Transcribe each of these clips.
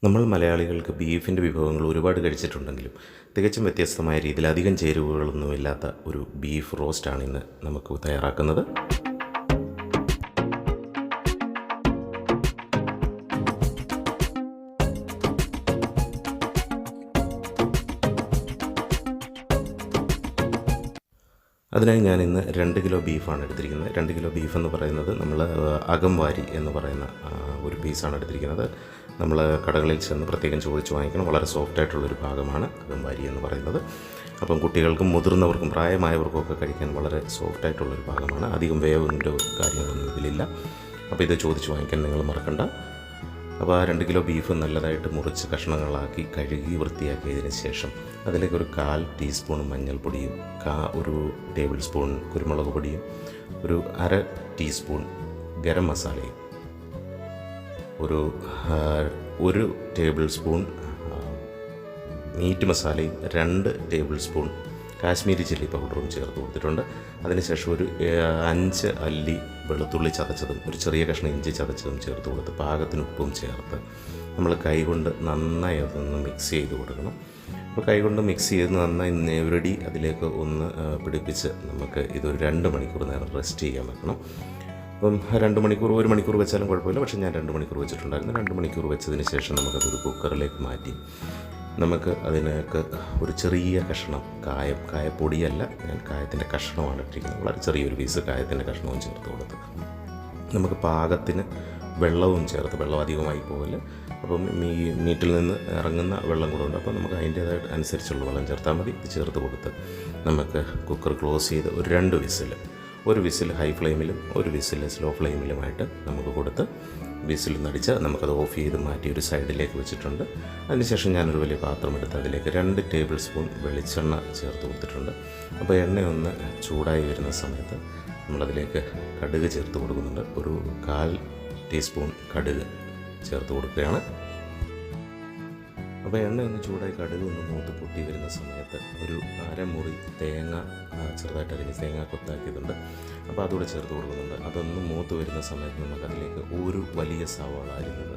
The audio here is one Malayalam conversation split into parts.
നമ്മൾ മലയാളികൾക്ക് ബീഫിൻ്റെ വിഭവങ്ങൾ ഒരുപാട് കഴിച്ചിട്ടുണ്ടെങ്കിലും തികച്ചും വ്യത്യസ്തമായ രീതിയിൽ അധികം ചേരുവകളൊന്നുമില്ലാത്ത ഒരു ബീഫ് റോസ്റ്റാണ് ഇന്ന് നമുക്ക് തയ്യാറാക്കുന്നത്. അതിനായി ഞാൻ ഇന്ന് 2 കിലോ ബീഫാണ് എടുത്തിരിക്കുന്നത്. 2 കിലോ ബീഫ് എന്ന് പറയുന്നത് നമ്മൾ അകംവാരി എന്ന് പറയുന്ന ഒരു പീസാണ് എടുത്തിരിക്കുന്നത്. നമ്മൾ കടകളിൽ ചെന്ന് പ്രത്യേകം ചോദിച്ച് വാങ്ങിക്കണം. വളരെ സോഫ്റ്റായിട്ടുള്ളൊരു ഭാഗമാണ് അകംവാരി എന്ന് പറയുന്നത്. അപ്പം കുട്ടികൾക്കും മുതിർന്നവർക്കും പ്രായമായവർക്കും ഒക്കെ കഴിക്കാൻ വളരെ സോഫ്റ്റായിട്ടുള്ളൊരു ഭാഗമാണ്. അധികം വേവിൻ്റെ കാര്യങ്ങളൊന്നും ഇതിലില്ല. അപ്പോൾ ഇത് ചോദിച്ച് വാങ്ങിക്കാൻ നിങ്ങൾ മറക്കണ്ട. അപ്പോൾ ആ 2 കിലോ ബീഫ് നല്ലതായിട്ട് മുറിച്ച് കഷ്ണങ്ങളാക്കി കഴുകി വൃത്തിയാക്കിയതിന് ശേഷം അതിലേക്ക് ഒരു 1/4 ടീസ്പൂൺ മഞ്ഞൾപ്പൊടിയും, ഒരു ടേബിൾ സ്പൂൺ കുരുമുളക് പൊടിയും, ഒരു 1/2 ടീസ്പൂൺ ഗരം മസാലയും, ഒരു ടേബിൾ സ്പൂൺ മീറ്റ് മസാലയും, 2 ടേബിൾ സ്പൂൺ കാശ്മീരി ചില്ലി പൗഡറും ചേർത്ത് കൊടുത്തിട്ടുണ്ട്. അതിനുശേഷം ഒരു 5 അല്ലി വെളുത്തുള്ളി ചതച്ചതും ഒരു ചെറിയ കഷ്ണം ഇഞ്ചി ചതച്ചതും ചേർത്ത് കൊടുത്ത് പാകത്തിന് ഉപ്പും ചേർത്ത് നമ്മൾ കൈകൊണ്ട് നന്നായി അതൊന്ന് മിക്സ് ചെയ്ത് കൊടുക്കണം. അപ്പോൾ കൈകൊണ്ട് മിക്സ് ചെയ്ത് നന്നായി നെവരടി അതിലേക്ക് ഒന്ന് പിടിപ്പിച്ച് നമുക്ക് ഇതൊരു 2 മണിക്കൂർ നേരം റെസ്റ്റ് ചെയ്യാൻ വെക്കണം. അപ്പം 2 മണിക്കൂർ 1 മണിക്കൂർ വെച്ചാലും കുഴപ്പമില്ല. പക്ഷേ ഞാൻ 2 മണിക്കൂർ വെച്ചിട്ടുണ്ടായിരുന്നു. 2 മണിക്കൂർ വെച്ചതിന് ശേഷം നമുക്കതൊരു കുക്കറിലേക്ക് മാറ്റി നമുക്ക് അതിലേക്ക് ഒരു ചെറിയ കഷ്ണം കായപ്പൊടിയല്ല, ഞാൻ കായത്തിൻ്റെ കഷ്ണമാണ് ഇട്ടിരിക്കുന്നത്. വളരെ ചെറിയൊരു പീസ് കായത്തിൻ്റെ കഷ്ണവും ചേർത്ത് കൊടുത്ത് നമുക്ക് പാകത്തിന് വെള്ളവും ചേർത്ത്, വെള്ളം അധികമായി പോകില്ല. അപ്പം മീറ്റിൽ നിന്ന് ഇറങ്ങുന്ന വെള്ളം കൂടെ ഉണ്ട്. അപ്പോൾ നമുക്ക് അതിൻ്റേതായിട്ട് അനുസരിച്ചുള്ള വെള്ളം ചേർത്താൽ മതി. ഇത് ചേർത്ത് കൊടുത്ത് നമുക്ക് കുക്കർ ക്ലോസ് ചെയ്ത് ഒരു 2 വിസിൽ, ഒരു വിസിൽ ഹൈ ഫ്ലെയിമിലും ഒരു വിസിൽ സ്ലോ ഫ്ലെയിമിലുമായിട്ട് നമുക്ക് കൊടുത്ത് വിസിൽ നടിച്ച് നമുക്കത് ഓഫ് ചെയ്ത് മാറ്റി ഒരു സൈഡിലേക്ക് വെച്ചിട്ടുണ്ട്. അതിനുശേഷം ഞാനൊരു വലിയ പാത്രം എടുത്ത് അതിലേക്ക് 2 ടേബിൾ സ്പൂൺ വെളിച്ചെണ്ണ ചേർത്ത് കൊടുത്തിട്ടുണ്ട്. അപ്പോൾ എണ്ണയൊന്ന് ചൂടായി വരുന്ന സമയത്ത് നമ്മളതിലേക്ക് കടുക് ചേർത്ത് കൊടുക്കുന്നുണ്ട്. ഒരു 1/4 ടീസ്പൂൺ കടുക് ചേർത്ത് കൊടുക്കുകയാണ്. അപ്പോൾ എണ്ണ ഒന്ന് ചൂടായി കടുക് ഒന്ന് മൂത്ത് പൊട്ടി വരുന്ന സമയത്ത് ഒരു 1/2 മുറി തേങ്ങ ചെറുതായിട്ട് അരിഞ്ഞ് തേങ്ങ കൊത്താക്കിയതുണ്ട്. അപ്പോൾ അതുകൂടെ ചേർത്ത് കൊടുക്കുന്നുണ്ട്. അതൊന്ന് മൂത്ത് വരുന്ന സമയത്ത് നമുക്കതിലേക്ക് ഒരു വലിയ സവാള അരിഞ്ഞത്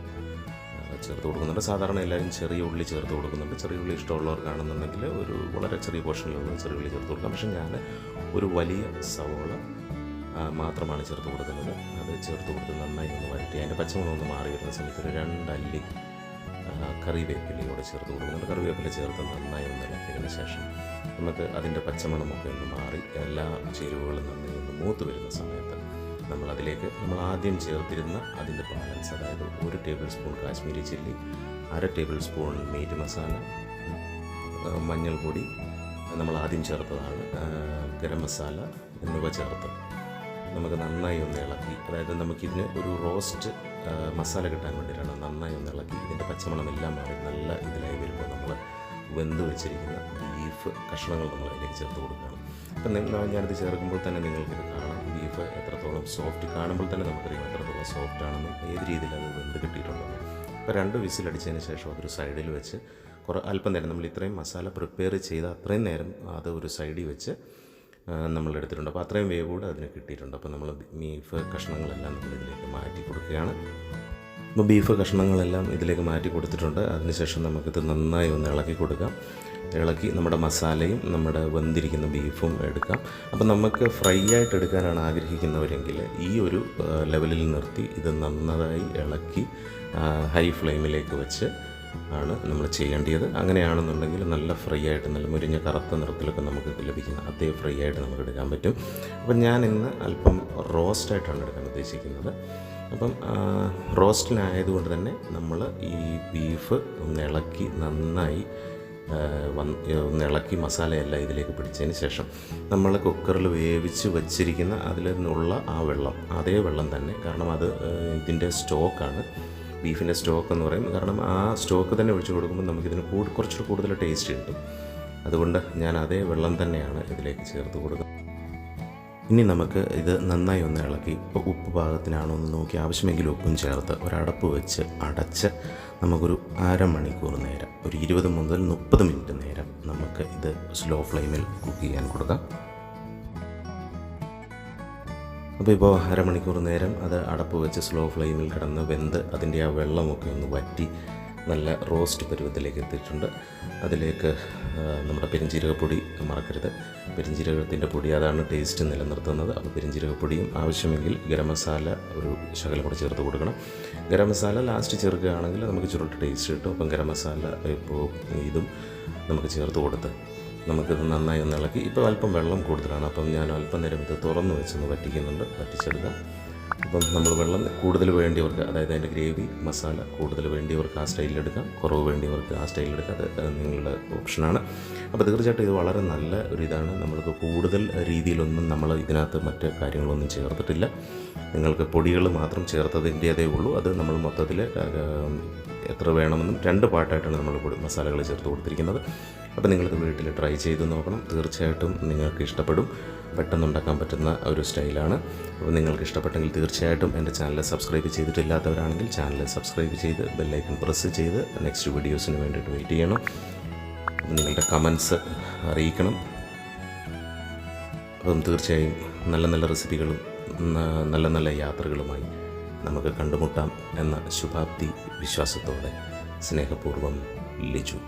ചേർത്ത് കൊടുക്കുന്നുണ്ട്. സാധാരണ എല്ലാവരും ചെറിയ ഉള്ളി ചേർത്ത് കൊടുക്കുന്നുണ്ട്. ചെറിയ ഉള്ളി ഇഷ്ടമുള്ളവർക്കാണെന്നുണ്ടെങ്കിൽ ഒരു വളരെ ചെറിയ പോർഷനിലുള്ള ചെറിയ ഉള്ളി ചേർത്ത് കൊടുക്കാം. പക്ഷേ ഞാൻ ഒരു വലിയ സവാള മാത്രമാണ് ചേർത്ത് കൊടുക്കുന്നത്. അത് ചേർത്ത് കൊടുത്ത് നന്നായി ഒന്ന് വഴറ്റി അതിൻ്റെ പച്ചമുളക് ഒന്ന് മാറി വരുന്ന സമയത്ത് ഒരു 2 അല്ലി കറിവേപ്പിലയോടെ ചേർത്ത് കൊടുക്കുന്നുണ്ട്. കറിവേപ്പില ചേർത്ത് നന്നായി ഒന്ന് ഇളക്കിയതിന് ശേഷം നമുക്ക് അതിൻ്റെ പച്ചമണമൊക്കെ ഒന്ന് മാറി എല്ലാ ചേരുവകളും നന്നായി ഒന്ന് മൂത്ത് വരുന്ന സമയത്ത് നമ്മളതിലേക്ക് നമ്മൾ ആദ്യം ചേർത്തിരുന്ന അതിൻ്റെ ബാലൻസ്, അതായത് 1 table spoon Kashmiri chilli, 1/2 table spoon meat masala, മഞ്ഞൾപ്പൊടി നമ്മൾ ആദ്യം ചേർത്തതാണ്, ഗരം മസാല എന്നിവ ചേർത്ത് നമുക്ക് നന്നായി ഒന്ന് ഇളക്കി, അതായത് നമുക്കിതിന് ഒരു റോസ്റ്റ് മസാല കിട്ടാൻ വേണ്ടിയിട്ടാണ് നന്നായി ഒന്ന് ഇളക്കി ഇതിൻ്റെ പച്ചമണമെല്ലാം മാറി നല്ല ഇതിലായി വരുമ്പോൾ നമ്മൾ വെന്ത് വെച്ചിരിക്കുന്ന ബീഫ് കഷ്ണങ്ങൾ നമ്മൾ അതിലേക്ക് ചേർത്ത് കൊടുക്കുകയാണ്. അപ്പം ഞാനിത് ചേർക്കുമ്പോൾ തന്നെ നിങ്ങൾക്കിത് കാണാം ബീഫ് എത്രത്തോളം സോഫ്റ്റ്, കാണുമ്പോൾ തന്നെ നമുക്കറിയാം എത്രത്തോളം സോഫ്റ്റ് ആണെന്നും ഏത് രീതിയിൽ അത് വെന്ത് കിട്ടിയിട്ടുണ്ടെന്നും. അപ്പോൾ 2 വിസിലടിച്ചതിന് ശേഷം അതൊരു സൈഡിൽ വെച്ച് അല്പം നേരം നമ്മൾ ഇത്രയും മസാല പ്രിപ്പയർ ചെയ്ത അത്രയും നേരം അത് ഒരു സൈഡിൽ വെച്ച് നമ്മളെടുത്തിട്ടുണ്ട്. അപ്പോൾ അത്രയും വേവ് കൂടെ അതിന് കിട്ടിയിട്ടുണ്ട്. അപ്പോൾ നമ്മൾ ബീഫ് കഷ്ണങ്ങളെല്ലാം നമ്മളിതിലേക്ക് മാറ്റി കൊടുക്കുകയാണ്. അപ്പോൾ ബീഫ് കഷ്ണങ്ങളെല്ലാം ഇതിലേക്ക് മാറ്റി കൊടുത്തിട്ടുണ്ട്. അതിനുശേഷം നമുക്കിത് നന്നായി ഒന്ന് ഇളക്കി കൊടുക്കാം. ഇളക്കി നമ്മുടെ മസാലയും നമ്മുടെ വെന്തിരിക്കുന്ന ബീഫും എടുക്കാം. അപ്പോൾ നമുക്ക് ഫ്രൈ ആയിട്ട് എടുക്കാനാണ് ആഗ്രഹിക്കുന്നവരെങ്കിൽ ഈ ഒരു ലെവലിൽ നിർത്തി ഇത് നന്നായി ഇളക്കി ഹൈ ഫ്ലെയിമിലേക്ക് വെച്ച് ആണ് നമ്മൾ ചെയ്യേണ്ടത്. അങ്ങനെയാണെന്നുണ്ടെങ്കിൽ നല്ല ഫ്രൈ ആയിട്ട് നല്ല മുരിഞ്ഞ കറുത്ത നിറത്തിലൊക്കെ നമുക്ക് ലഭിക്കുന്ന അതേ ഫ്രൈ ആയിട്ട് നമുക്ക് എടുക്കാൻ പറ്റും. അപ്പം ഞാൻ ഇന്ന് അല്പം റോസ്റ്റായിട്ടാണ് എടുക്കാൻ ഉദ്ദേശിക്കുന്നത്. അപ്പം റോസ്റ്റിനായതുകൊണ്ട് തന്നെ നമ്മൾ ഈ ബീഫ് ഒന്ന് ഇളക്കി നന്നായി ഇളക്കി മസാലയെല്ലാം ഇതിലേക്ക് പിടിച്ചതിന് ശേഷം നമ്മൾ കുക്കറിൽ വേവിച്ച് വച്ചിരിക്കുന്ന അതിൽ നിന്നുള്ള ആ വെള്ളം, അതേ വെള്ളം തന്നെ, കാരണം അത് ഇതിൻ്റെ സ്റ്റോക്കാണ്, ബീഫിൻ്റെ സ്റ്റോക്ക് എന്ന് പറയും. കാരണം ആ സ്റ്റോക്ക് തന്നെ ഒഴിച്ച് കൊടുക്കുമ്പോൾ നമുക്കിതിന് കുറച്ചുകൂടി കൂടുതൽ ടേസ്റ്റ് കിട്ടും. അതുകൊണ്ട് ഞാൻ അതേ വെള്ളം തന്നെയാണ് ഇതിലേക്ക് ചേർത്ത് കൊടുക്കുന്നത്. ഇനി നമുക്ക് ഇത് നന്നായി ഒന്ന് ഇളക്കി ഉപ്പ് പാകത്തിനാണോ എന്ന് നോക്കി ആവശ്യമെങ്കിൽ ഉപ്പും ചേർത്ത് ഒരടപ്പ് വെച്ച് അടച്ച് നമുക്കൊരു 1/2 മണിക്കൂർ നേരം, ഒരു 20 മുതൽ 30 മിനിറ്റ് നേരം നമുക്ക് ഇത് സ്ലോ ഫ്ലെയിമിൽ കുക്ക് ചെയ്യാൻ കൊടുക്കാം. അപ്പോൾ ഇപ്പോൾ അരമണിക്കൂർ നേരം അത് അടപ്പ് വെച്ച് സ്ലോ ഫ്ലെയിമിൽ കിടന്ന് വെന്ത് അതിൻ്റെ ആ വെള്ളമൊക്കെ ഒന്ന് വറ്റി നല്ല റോസ്റ്റ് പരുവത്തിലേക്ക് എത്തിയിട്ടുണ്ട്. അതിലേക്ക് നമ്മുടെ പെരുംജീരകപ്പൊടി മറക്കരുത്. പെരുംജീരകത്തിൻ്റെ പൊടി അതാണ് ടേസ്റ്റ് നിലനിർത്തുന്നത്. അപ്പോൾ പെരുംജീരകപ്പൊടിയും ആവശ്യമെങ്കിൽ ഗരം മസാല ഒരു ശകലം കൂടി ചേർത്ത് കൊടുക്കണം. ഗരം മസാല ലാസ്റ്റ് ചേർക്കുകയാണെങ്കിൽ നമുക്ക് ചുരുട്ട് ടേസ്റ്റ് കിട്ടും. അപ്പം ഗരം മസാല ഇപ്പോൾ ഇതും നമുക്ക് ചേർത്ത് കൊടുത്ത് നമുക്കിത് നന്നായി ഒന്ന് ഇളക്കി. ഇപ്പോൾ അല്പം വെള്ളം കൂടുതലാണ്, അപ്പം ഞാൻ അല്പം നേരം ഇത് തുറന്ന് വെച്ചൊന്ന് വറ്റിച്ചെടുക്കാം. അപ്പം നമ്മൾ വെള്ളം കൂടുതൽ വേണ്ടിയവർക്ക്, അതായത് അതിൻ്റെ ഗ്രേവി മസാല കൂടുതൽ വേണ്ടിയവർക്ക് ആ സ്റ്റൈലിലെടുക്കാം, കുറവ് വേണ്ടിയവർക്ക് ആ സ്റ്റൈലിലെടുക്കാം. അത് നിങ്ങളുടെ ഓപ്ഷനാണ്. അപ്പോൾ തീർച്ചയായിട്ടും ഇത് വളരെ നല്ല ഒരു ഇതാണ്. നമ്മൾക്ക് കൂടുതൽ രീതിയിലൊന്നും നമ്മൾ ഇതിനകത്ത് മറ്റ് കാര്യങ്ങളൊന്നും ചേർത്തിട്ടില്ല. നിങ്ങൾക്ക് പൊടികൾ മാത്രം ചേർത്തതിൻ്റേതേ ഉള്ളൂ. അത് നമ്മൾ മൊത്തത്തിൽ എത്ര വേണമെന്നും 2 പാർട്ടായിട്ടാണ് നമ്മൾ മസാലകൾ ചേർത്ത് കൊടുത്തിരിക്കുന്നത്. അപ്പോൾ നിങ്ങളിത് വീട്ടിൽ ട്രൈ ചെയ്ത് നോക്കണം. തീർച്ചയായിട്ടും നിങ്ങൾക്ക് ഇഷ്ടപ്പെടും. പെട്ടെന്നുണ്ടാക്കാൻ പറ്റുന്ന ഒരു സ്റ്റൈലാണ്. അപ്പോൾ നിങ്ങൾക്ക് ഇഷ്ടപ്പെട്ടെങ്കിൽ തീർച്ചയായിട്ടും എൻ്റെ ചാനൽ സബ്സ്ക്രൈബ് ചെയ്തിട്ടില്ലാത്തവരാണെങ്കിൽ ചാനൽ സബ്സ്ക്രൈബ് ചെയ്ത് ബെല്ലൈക്കൺ പ്രസ് ചെയ്ത് നെക്സ്റ്റ് വീഡിയോസിന് വേണ്ടിയിട്ട് വെയിറ്റ് ചെയ്യണം. നിങ്ങളുടെ കമൻസ് അറിയിക്കണം. അപ്പം തീർച്ചയായും നല്ല നല്ല റെസിപ്പികളും നല്ല നല്ല യാത്രകളുമായി നമുക്ക് കണ്ടുമുട്ടാം എന്ന ശുഭാപ്തി വിശ്വാസത്തോടെ സ്നേഹപൂർവ്വം ലിജു.